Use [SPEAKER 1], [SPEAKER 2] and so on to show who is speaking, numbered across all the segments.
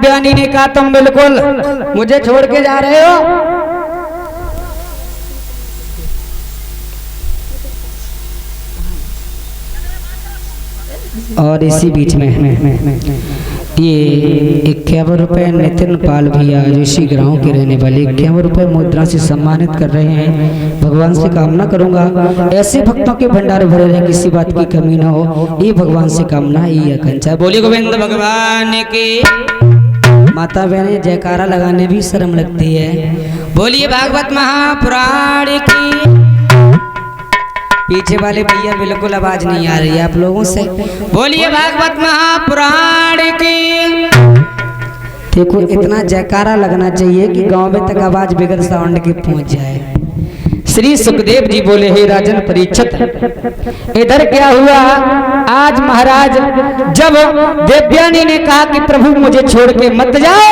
[SPEAKER 1] देवयानी ने कहा तुम बिल्कुल मुझे छोड़ के जा रहे हो? और इसी बीच में ये 51 रुपये नितिन पाल भैया जो इसी गाँव के रहने वाले 51 रुपये मुद्रा से सम्मानित कर रहे हैं। भगवान से कामना करूंगा ऐसे भक्तों के भंडार भरे रहे, किसी बात की कमी ना हो, ये भगवान से कामना ये आकांक्षा। बोलिए गोविंद भगवान की। माता बहने जयकारा लगाने भी शर्म लगती है। बोलिए भागवत महापुराण की। पीछे वाले भैया बिल्कुल आवाज नहीं आ रही है आप लोगों से। बोलिए भागवत महापुराण की। देखो इतना जयकारा लगना चाहिए कि गांव में तक आवाज बिगड़ साउंड की पहुंच जाए। श्री सुखदेव जी बोले हे राजन परीक्षित, इधर क्या हुआ? आज महाराज जब देवयानी ने कहा कि प्रभु मुझे छोड़ के मत जाओ,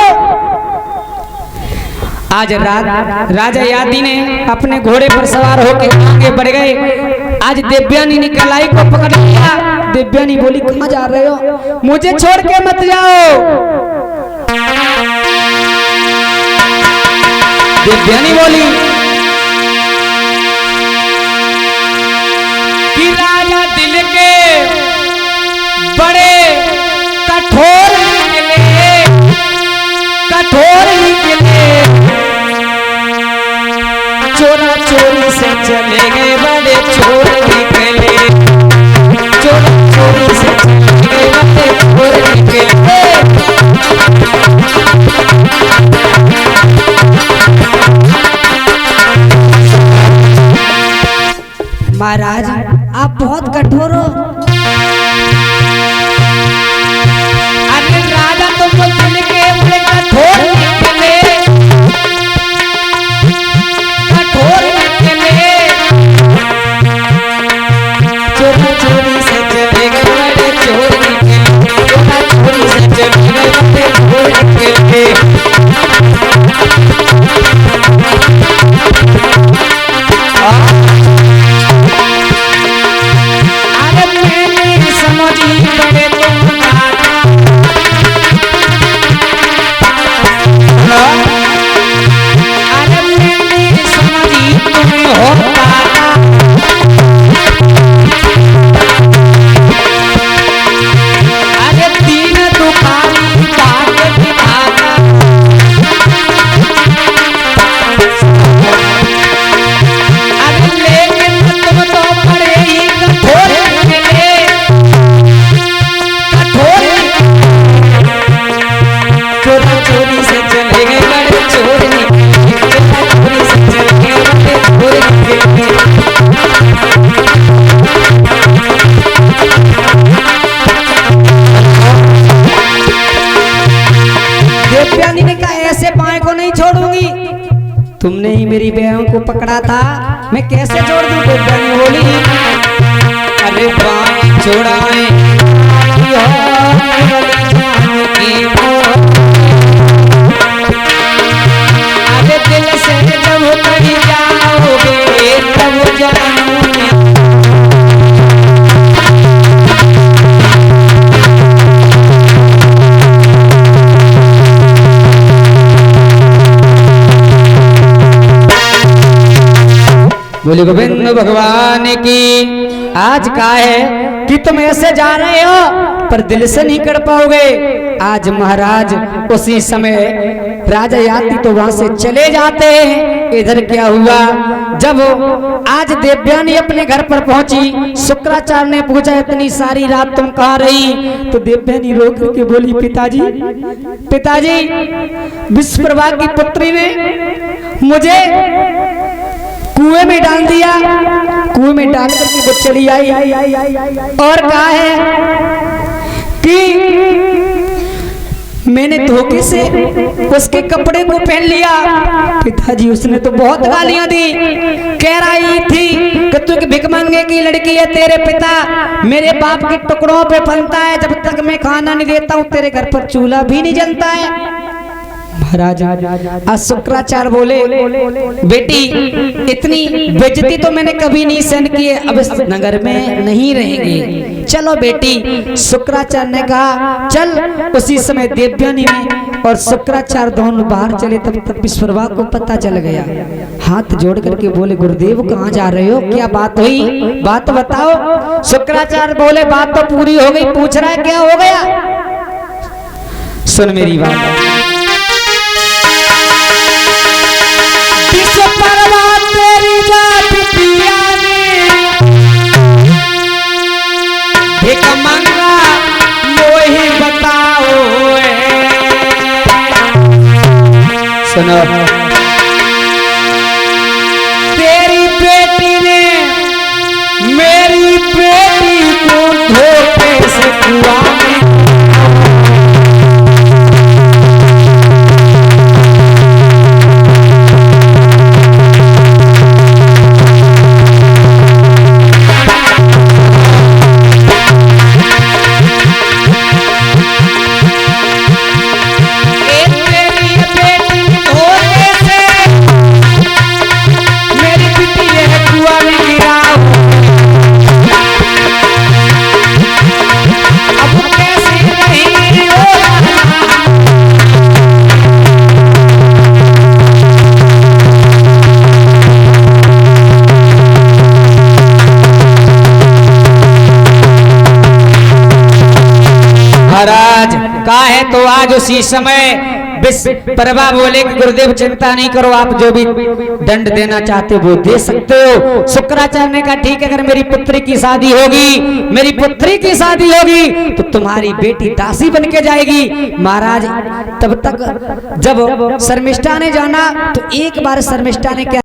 [SPEAKER 1] आज राजा यादी ने अपने घोड़े पर सवार होकर आगे बढ़ गए। आज देवयानी ने कलाई को पकड़ लिया। देवयानी बोली कहाँ जा रहे हो? मुझे छोड़ के मत जाओ। देवयानी बोली कि राजा दिल के बड़े कठोर निकले, कठोर निकले, चोरा चोरी से चले गए, बड़े चोर निकले, चोरा चोरी से चले गए, बड़े चोर निकले। महाराज आप बहुत कठोर हो। अरे राजा तुमको दिल के बड़े कठोर निकले, कठोर निकले, चोरी चोरी से चले गए, बड़े चोर निकले, चोरा चोरी से चले गए, बड़े चोर निकले। बड़े तुम समझी तुम होता अरे तीन दुखारी बात दिखाता। अरे लेकिन तुम तो बड़े ही कठोर निकले, चोरा चोरी से चले गए, बड़े चोर निकले, चोरा चोरी से चले गए, बड़े चोर निकले। देवयानी ने कहा ऐसे बाएं को नहीं छोड़ूंगी, तुमने ही मेरी बहन को पकड़ा था, मैं कैसे छोड़ दूं? देवयानी बोली अरे बाएं छोड़ाए अरे दिल से जब कभी जाओगे तब जानूंगी। बोले गोविंद भगवान की। आज का है कि तुम ऐसे जा रहे हो पर दिल से नहीं कर पाओगे। आज महाराज उसी समय राजा याती तो वहां से चले जाते हैं। इधर क्या हुआ? जब आज देवयानी अपने घर पर पहुंची, शुक्राचार्य ने पूछा इतनी सारी रात तुम कहाँ रही? तो देवयानी रो करके बोली पिताजी, पिताजी विश्वप्रभा की पुत्री ने मुझे कुएं में डाल दिया, कुएं में डाल करके वो चली आई और कहा है कि मैंने धोखे से उसके कपड़े को पहन लिया। पिताजी उसने तो बहुत गालियां दी, कह रही थी कि तू भिख मांगे की लड़की है, तेरे पिता मेरे बाप के टुकड़ों पे पलता है, जब तक मैं खाना नहीं देता हूँ तेरे घर पर चूल्हा भी नहीं जलता है। महाराज आज शुक्राचार्य बोले, बेटी इतनी बेइज्जती तो मैंने कभी नहीं सहन की है, अब इस नगर में नहीं रहेंगे, चलो बेटी। शुक्राचार्य ने कहा चल। उसी समय देवयानी में और शुक्राचार्य दोनों बाहर चले, तब विश्वकर्मा को पता चल गया। हाथ जोड़ करके बोले, गुरुदेव कहाँ जा रहे हो, क्या बात हुई, बात बताओ। शुक्राचार्य बोले, बात तो पूरी हो गई, पूछ रहा है क्या हो गया। सुन मेरी बात। विश्वकर्मा तेरी जात पिया ने एक मंगा मोही बताओ। सुनो, तेरी बेटी ने मेरी बेटी को धोखे से कुआं में। महाराज कहा है तो आज उसी समय विश्वकर्मा बोले कि गुरुदेव चिंता नहीं करो, आप जो भी दंड देना चाहते हो वो दे सकते हो। शुक्राचार्य ने कहा ठीक है, अगर मेरी पुत्री की शादी होगी, मेरी पुत्री की शादी होगी तो तुम्हारी बेटी दासी बन के जाएगी। महाराज तब तक जब शर्मिष्ठा ने जाना तो एक बार शर्मिष्ठा ने क्या